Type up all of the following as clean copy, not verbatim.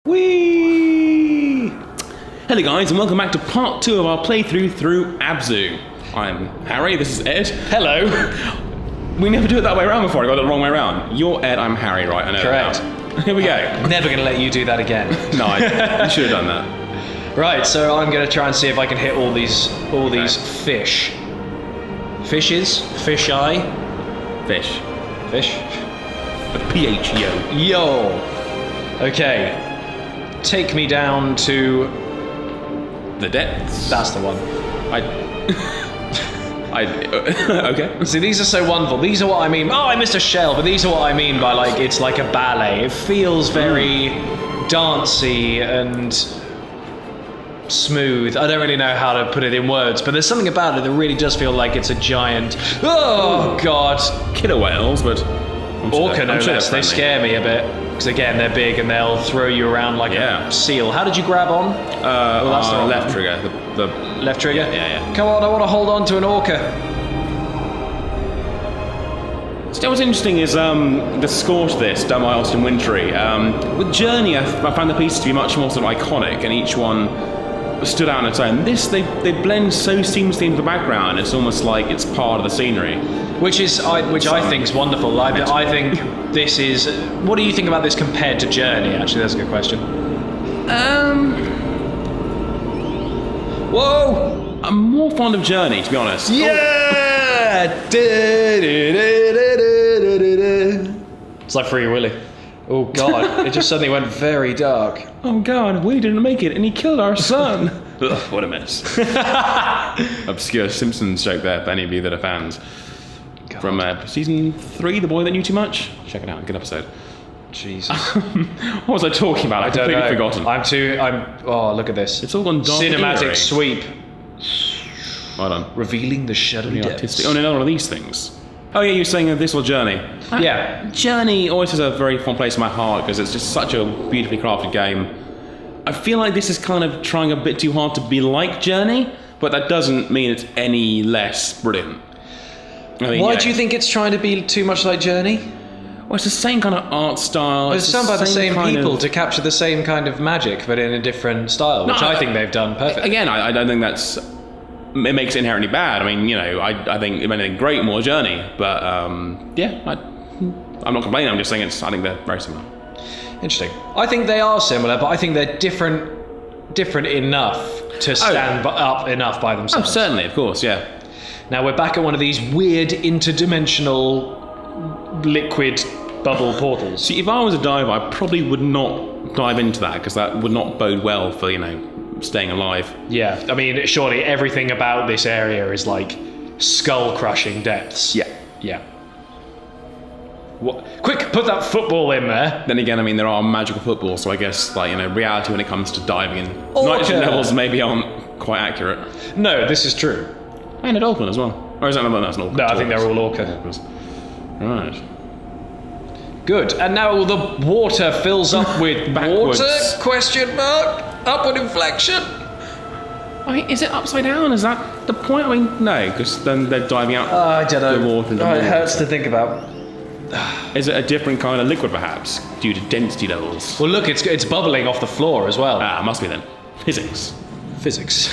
Whee! Hello guys, and welcome back to part 2 of our playthrough through Abzu. I'm Harry, this is Ed. Hello. We never do it that way around before, I got it the wrong way around. You're Ed, I'm Harry, right? I know. Correct. That. Here we go. I'm never going to let you do that again. No, you should have done that. Right, so I'm going to try and see if I can hit all these fish. Fishes? Fish eye? Fish. Fish? A PH, yo. Yo. Okay. Take me down to... The depths. That's the one. Okay. See, these are so wonderful. These are what I mean. Oh, I missed a shell, but these are what I mean by, like, it's like a ballet. It feels very dancey and smooth. I don't really know how to put it in words, but there's something about it that really does feel like it's a giant... Oh, God. Killer whales, but... Orca, no less. They scare me a bit. Because, again, they're big and they'll throw you around like a seal. How did you grab on? That's the left trigger. The left trigger? Yeah. Come on, I want to hold on to an orca. So what's interesting is the score to this, done by Austin Wintory. With Journey, I found the pieces to be much more sort of iconic, and each one stood out on its own. This, they blend so seamlessly into the background, it's almost like it's part of the scenery. Which I think is wonderful. I think this is... What do you think about this compared to Journey? Actually, that's a good question. Whoa! I'm more fond of Journey, to be honest. Yeah! It's like Free Willy. Oh God! It just suddenly went very dark. Oh God! We didn't make it, and he killed our son. Ugh, what a mess. Obscure Simpsons joke there, for any of you that are fans. God. From season 3, The Boy That Knew Too Much. Check it out, good episode. Jesus. What was I talking about? I've completely forgotten. Oh, look at this. It's all gone dark. Cinematic sweep. Well done. Revealing the shadowy depths. Oh, no, none of these things. Oh yeah, you're saying this or Journey? Yeah. Journey always has a very fond place in my heart because it's just such a beautifully crafted game. I feel like this is kind of trying a bit too hard to be like Journey, but that doesn't mean it's any less brilliant. Why do you think it's trying to be too much like Journey? Well, it's the same kind of art style. It's done by the same people to capture the same kind of magic, but in a different style, which I think they've done perfectly. Again, I don't think that's... It makes it inherently bad. I mean, you know, I think if anything great, more Journey. But, yeah, I'm not complaining. I'm just saying I think they're very similar. Interesting. I think they are similar, but I think they're different enough to stand up enough by themselves. Oh, certainly, of course, yeah. Now we're back at one of these weird interdimensional liquid bubble portals. See, if I was a diver, I probably would not dive into that because that would not bode well for, you know, staying alive. Yeah, I mean, surely everything about this area is like skull-crushing depths. Yeah. What? Quick, put that football in there. Then again, I mean, there are magical footballs, so I guess, like, you know, reality when it comes to diving and nitrogen levels maybe aren't quite accurate. No, this is true. And a dolphin as well. Or is that not? That's an orca. No, I think they're all orca. Right. Good. And now the water fills up with Backwards. water? Question mark? Upward inflection? I mean, is it upside down? Is that the point? I mean, no, because then they're diving out I don't know. the water. It hurts to think about. Is it a different kind of liquid, perhaps, due to density levels? Well, look, it's bubbling off the floor as well. Must be then. Physics. Physics.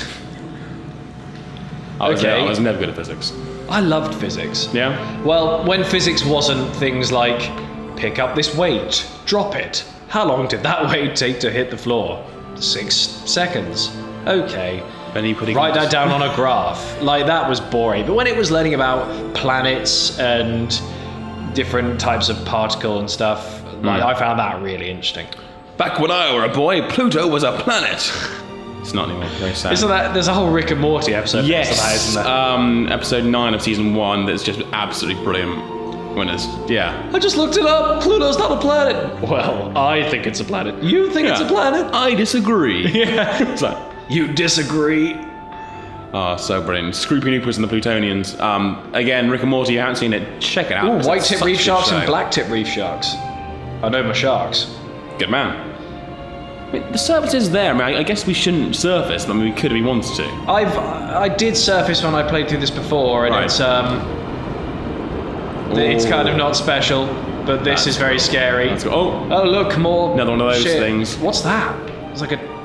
I was never good at physics. I loved physics. Yeah? Well, when physics wasn't things like, pick up this weight, drop it. How long did that weight take to hit the floor? 6 seconds. Okay. Write that down on a graph. Like, that was boring. But when it was learning about planets and different types of particle and stuff, like, I found that really interesting. Back when I were a boy, Pluto was a planet. It's not anymore. Very sad. Isn't that... There's a whole Rick and Morty episode. Yes. That, isn't there? Episode 9 of season 1 that's just absolutely brilliant. When it's... Yeah. I just looked it up. Pluto's not a planet. Well, I think it's a planet. You think it's a planet? I disagree. Yeah. It's like... You disagree. So brilliant. Scroopy-Noopers and the Plutonians. Again, Rick and Morty, you haven't seen it, check it out. Ooh, white-tip reef sharks and black-tip reef sharks. I know my sharks. Good man. I mean, the surface is there. I mean, I guess we shouldn't surface, but I mean, we could if we wanted to. I did surface when I played through this before, and it's kind of not special. but this is very scary. Oh, look, more. another one of those shit. things. What's that? It's like a.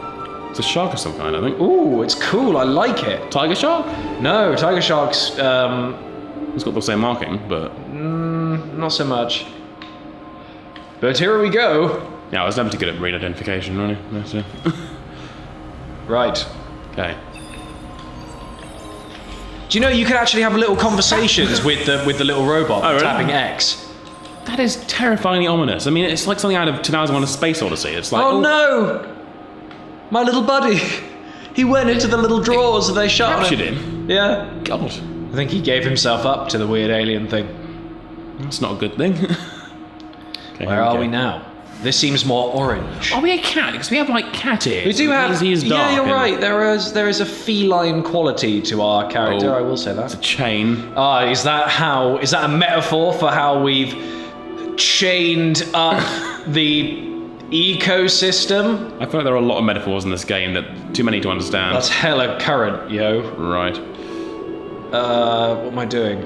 It's a shark of some kind, I think. Ooh, it's cool. I like it. Tiger shark? No, tiger sharks. It's got the same marking, but Not so much. But here we go. yeah, I was never too good at breed identification, really. That's it. Right. Okay. Do you know you can actually have little conversations with the little robot Oh, really? tapping X? That is terrifyingly ominous. I mean, it's like something out of 2001: A Space Odyssey. It's like, Oh no! My little buddy. He went into the little drawers and they shot captured him. him. Yeah. God, I think he gave himself up to the weird alien thing. that's not a good thing. Okay, Where are we now? This seems more orange. Are we a cat? Because we have like cat ears. We do have. He's dark. Yeah, you're and right. There is a feline quality to our character. Oh. I will say It's a that. chain. Is that a metaphor for how we've chained up the ecosystem? I feel like there are a lot of metaphors in this game that too many to understand. That's hella current, yo. right. What am I doing?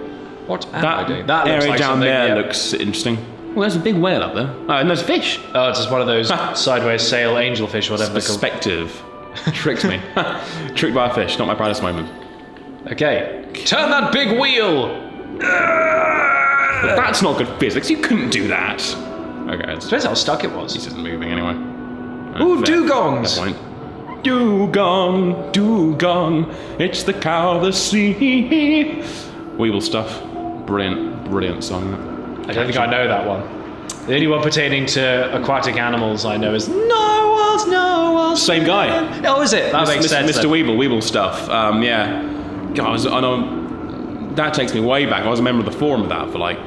What am I doing? That looks area like down something, there yeah. looks interesting. Well, there's a big whale up there. Oh, and there's fish. Oh, it's just one of those sideways sail angelfish, whatever they're called. Perspective. Tricks me. Tricked by a fish, not my proudest moment. Okay. Turn that big wheel! That's not good physics. You couldn't do that. Okay, it's Depends how stuck it was. isn't moving anyway. Ooh, Fair dugongs! point. Dugong, dugong, it's the cow of the sea. Weevil stuff. Brilliant song. I don't think I know that one. The only one pertaining to aquatic animals I know is Narwhals. Same guy. Oh, is it? That makes sense. Mr. then. Weevil stuff. Yeah. God, I know. That takes me way back. I was a member of the forum of that for like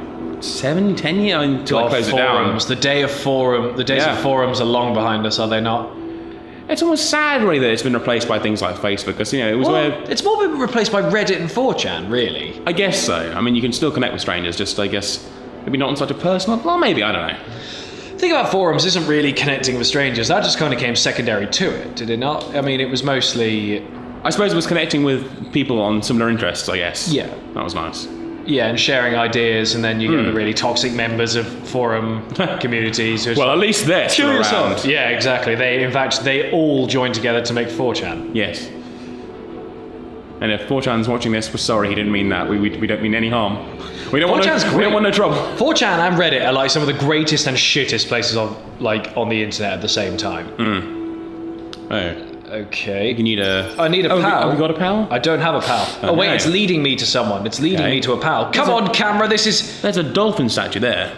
7-10 years until I closed it down. Forums. The days of forums are long behind us, are they not? It's almost sad, really, that it's been replaced by things like Facebook, because it was where. It's more been replaced by Reddit and 4chan, really. I guess so. I mean, you can still connect with strangers, just I guess maybe not on such a personal. Well, maybe I don't know. The thing about forums isn't really connecting with strangers. That just kind of came secondary to it, did it not? I mean, it was mostly. I suppose it was connecting with people on similar interests. I guess. Yeah. That was nice. Yeah, and sharing ideas, and then you get the really toxic members of forum communities who are Well, at least they're still around. Yeah, exactly. In fact, they all joined together to make 4chan. Yes. And if 4chan's watching this, we're sorry, he didn't mean that. We don't mean any harm. We don't want no trouble. 4chan and Reddit are like some of the greatest and shittest places on the internet at the same time. Oh. Okay. You need a. I need a pal. Have you got a pal? I don't have a pal. Oh wait, no. it's leading me to someone. It's leading Okay. me to a pal. Come on, camera. This is. There's a dolphin statue there.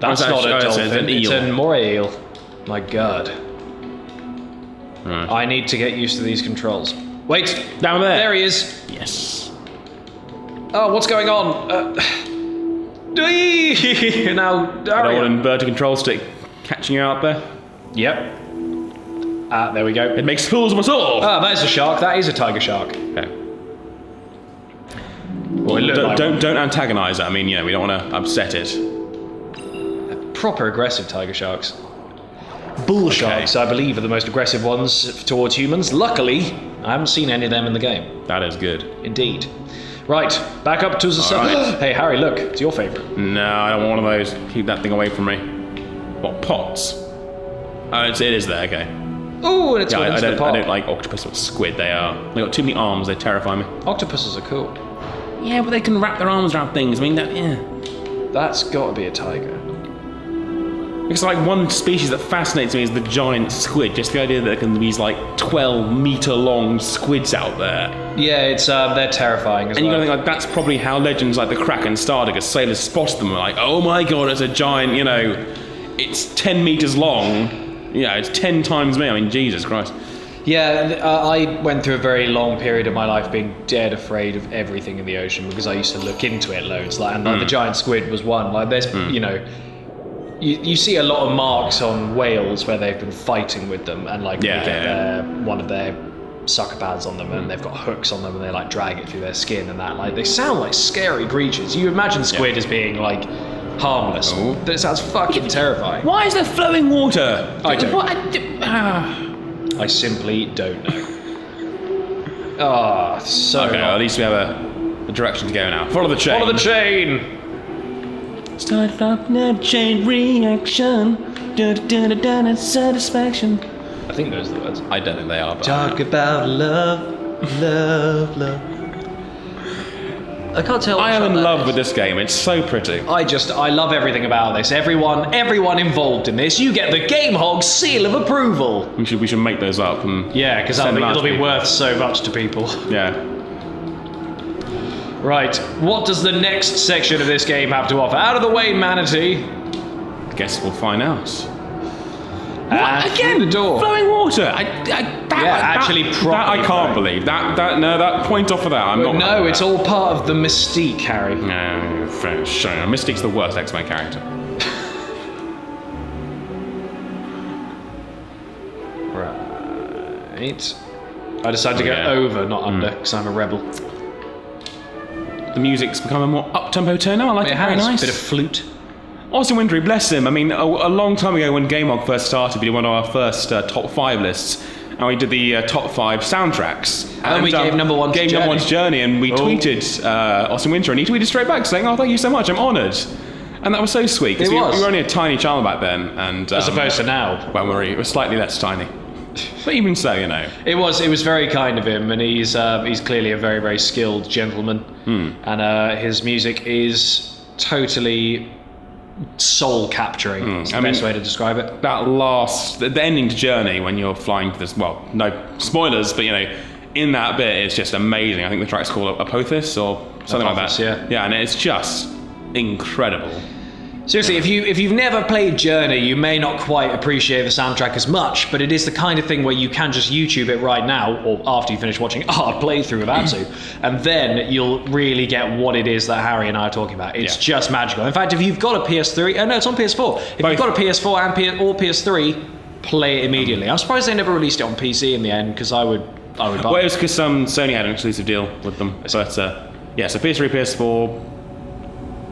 That's Or is not that- a it's dolphin. an It's eel. a moray eel. My God. Right. I need to get used to these controls. Wait. Down there. There he is. Yes. Oh, what's going on? Now, That old inverted control stick catching you out there. Yep. There we go. It makes fools of us all. That is a shark. That is a tiger shark. Okay. Well, it looked like one. Don't antagonize it. I mean, we don't want to upset it. Proper aggressive tiger sharks. Bull sharks, I believe, are the most aggressive ones towards humans. Luckily, I haven't seen any of them in the game. That is good. Indeed. Right, back up to the sun. right. Hey, Harry, look, it's your favourite. No, I don't want one of those. Keep that thing away from me. What, pots? Oh, it is there. Okay. Oh, and it's gone I into the don't pot. like octopus or squid. They got too many arms. They terrify me. Octopuses are cool. Yeah, but they can wrap their arms around things. I mean, That's got to be a tiger. It's like one species that fascinates me is the giant squid. Just the idea that there can be these like 12-meter long squids out there. Yeah, it's they're terrifying as And you well. gotta think like that's probably how legends like the Kraken started, because sailors spotted them and were like, oh my god, it's a giant, it's 10 meters long. It's 10 times me. I mean, Jesus Christ. Yeah, I went through a very long period of my life being dead afraid of everything in the ocean because I used to look into it loads. And the giant squid was one. Like, there's, you see a lot of marks on whales where they've been fighting with them, and like one of their sucker pads on them, and they've got hooks on them, and they like drag it through their skin and that. Like, they sound like scary creatures. You imagine squid as being like harmless. Oh. That sounds fucking terrifying. Why is there flowing water? I don't. What? I simply don't know. So Okay, long. at least we have a direction to go now. Follow the chain. Follow the chain. Start up a chain reaction. Satisfaction. I think those are the words. I don't think they are, but Talk about love, love, love. I can't tell. I am in love with this game. It's so pretty. I love everything about this. Everyone involved in this. You get the Game Hog seal of approval. We should make those up and Yeah, because it'll be worth so much to people. Yeah. Right, what does the next section of this game have to offer? Out of the way, manatee. I guess we'll find out. Again, the door. Flowing water. I can't believe that. That point off of that. I'm not. No, it's all part of the mystique, Harry. No, sure. Mystique's the worst X-Men character. Right. I decided to go over, not under, because I'm a rebel. The music's become a more up-tempo turn now. I like it. Very nice. Bit of flute. Austin Wintory, bless him. I mean, a long time ago when Game Hog first started, we did one of our first top 5 lists, and we did the top 5 soundtracks. And we gave number 1 to number 1's Journey, and we tweeted Austin Wintory, and he tweeted straight back saying, "Oh, thank you so much. I'm honoured." And that was so sweet because we were only a tiny channel back then, and as opposed to now. Well, we were slightly less tiny. But even so, you know, it was very kind of him, and he's clearly a very, very skilled gentleman, and his music is totally soul capturing. It's the best way to describe it. That the ending to Journey when you're flying to this. Well, no spoilers, but you know, in that bit, it's just amazing. I think the track's called Apophis or something like that. Yeah, and it's just incredible. Seriously, if you've never played Journey, you may not quite appreciate the soundtrack as much, but it is the kind of thing where you can just YouTube it right now, or after you finish watching our playthrough of Abzu, and then you'll really get what it is that Harry and I are talking about. It's just magical. In fact, if you've got a PS3, no, it's on PS4. If you've got a PS4 or PS3, play it immediately. I'm surprised they never released it on PC in the end, because I would buy it. Well, it was because Sony had an exclusive deal with them. But so PS3, PS4.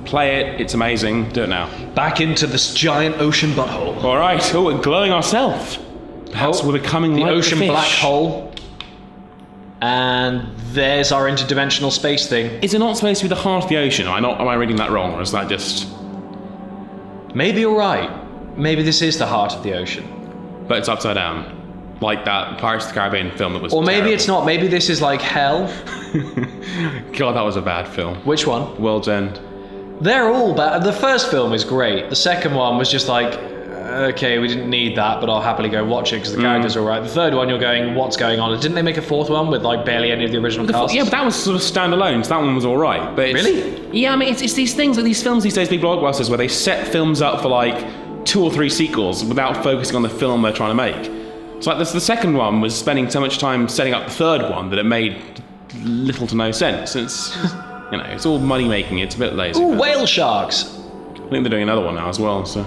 Play it, it's amazing. Do it now. Back into this giant ocean butthole. All right. Oh, we're glowing ourselves. Perhaps we're becoming the like ocean the fish. black hole. And there's our interdimensional space thing. Is it not supposed to be the heart of the ocean? Am I reading that wrong, or is that just? Maybe you're right. Maybe this is the heart of the ocean. But it's upside down, like that Pirates of the Caribbean film that was. Or maybe terrible. It's not. Maybe this is like hell. God, that was a bad film. Which one? World's End. They're all bad. The first film is great. The second one was just like, okay, we didn't need that, but I'll happily go watch it because the characters are all right. The third one, you're going, what's going on? Didn't they make a fourth one with like barely any of the original cast? Yeah, but that was sort of standalone, so that one was all right. But really? Yeah, I mean, it's these things with these films these days, big blockbusters, where they set films up for like 2 or 3 sequels without focusing on the film they're trying to make. So like the second one was spending so much time setting up the third one that it made little to no sense. It's... You know, it's all money making. It's a bit lazy. Ooh, whale sharks. I think they're doing another one now as well. So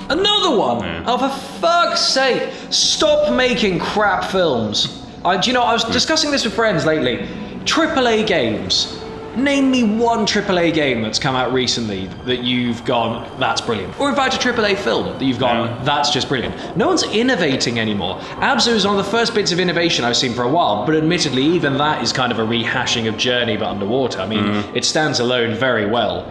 another one? Yeah. Oh, for fuck's sake! Stop making crap films. I was discussing this with friends lately. AAA games. Name me one AAA game that's come out recently that you've gone, that's brilliant. Or in fact, a AAA film that you've gone, that's just brilliant. No one's innovating anymore. Abzu is one of the first bits of innovation I've seen for a while, but admittedly, even that is kind of a rehashing of Journey but underwater. I mean, it stands alone very well.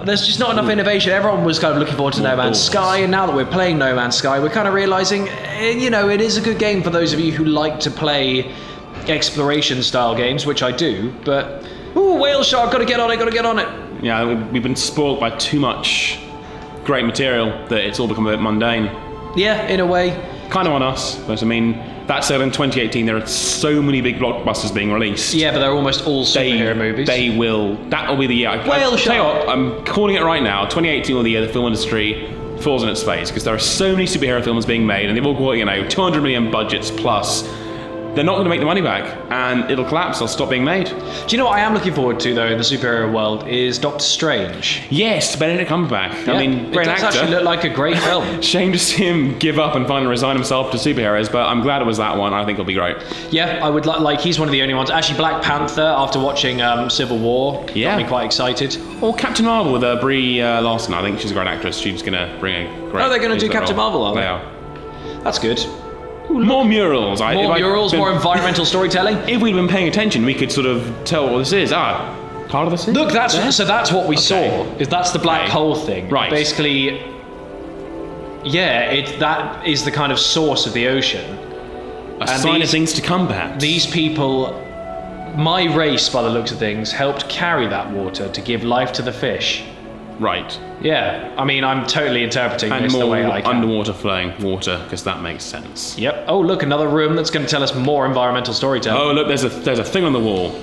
There's just not enough innovation. Everyone was kind of looking forward to No Man's Sky, and now that we're playing No Man's Sky, we're kind of realizing, it is a good game for those of you who like to play exploration-style games, which I do, but... Ooh, whale shark, gotta get on it. Yeah, we've been spoiled by too much great material that it's all become a bit mundane. Yeah, in a way. Kind of on us, but I mean, that said, in 2018 there are so many big blockbusters being released. Yeah, but they're almost all superhero movies. That'll be the year. Whale shark! Tell you what, I'm calling it right now, 2018 will be the year the film industry falls on its face, because there are so many superhero films being made, and they've all got, 200 million budgets plus. They're not going to make the money back, and it'll collapse. They'll stop being made. Do you know what I am looking forward to, though, in the superhero world, is Doctor Strange. Yes, Benedict Cumberbatch. Yeah, I mean, great actor. It does actually look like a great film. Shame to see him give up and finally resign himself to superheroes, but I'm glad it was that one. I think it'll be great. Yeah, I would like he's one of the only ones. Actually, Black Panther, after watching Civil War, got me quite excited. Or Captain Marvel with Brie Larson. I think she's a great actress. She's going to bring a great... Oh, they're going to do Captain Marvel, are they? They are. That's good. More murals. More environmental storytelling. If we'd been paying attention, we could sort of tell what this is. Part of the sea? Look, that's what we saw. That's the black hole thing. Right. Basically, yeah, that is the kind of source of the ocean. A sign of things to come, perhaps. These people, my race, by the looks of things, helped carry that water to give life to the fish. Right. Yeah, I mean, I'm totally interpreting this the way I can. Underwater flowing water, because that makes sense. Yep. Oh, look, another room that's going to tell us more environmental storytelling. Oh, look, there's a thing on the wall.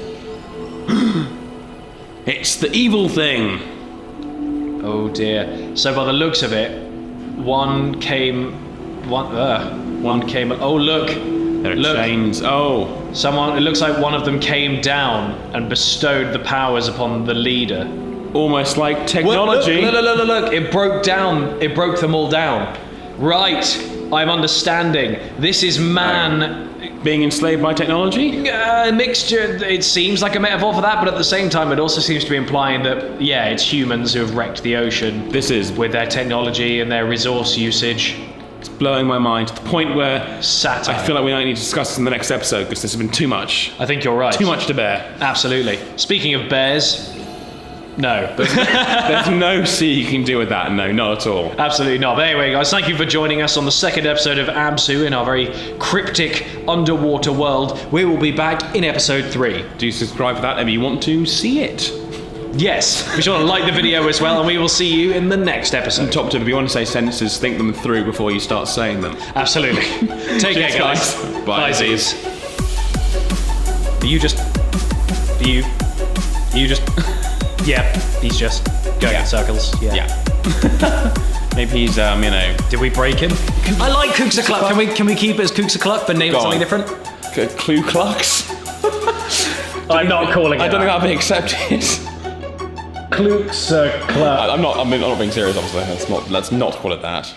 It's the evil thing. Oh dear. So by the looks of it, one came. Oh look. There are chains. Oh. Someone. It looks like one of them came down and bestowed the powers upon the leader. Almost like technology. Look. It broke down. It broke them all down. Right. I'm understanding. This is man. Being enslaved by technology? Mixture. It seems like a metaphor for that, but at the same time, it also seems to be implying that, yeah, it's humans who have wrecked the ocean. This is with their technology and their resource usage. It's blowing my mind to the point where satire. I feel like we might need to discuss this in the next episode because this has been too much. I think you're right. Too much to bear. Absolutely. Speaking of bears. No. There's no C you can do with that. No, not at all. Absolutely not. But anyway, guys, thank you for joining us on the second episode of Abzu in our very cryptic underwater world. We will be back in episode 3. Do subscribe for that if you want to see it. Yes. Be sure to like the video as well, and we will see you in the next episode. And top tip, if you want to say sentences, think them through before you start saying them. Absolutely. Take care, guys. Bye. Z's. You just... Yeah, he's just going in circles. Yeah. Maybe he's, Did we break him? I like Kooks a Cluck. Can we keep it as Kooks a Cluck, but name it something different? Clue Clucks? I'm not calling it. I don't think that'll be accepted. Kooks a Cluck. I'm not being serious, obviously. Let's not call it that.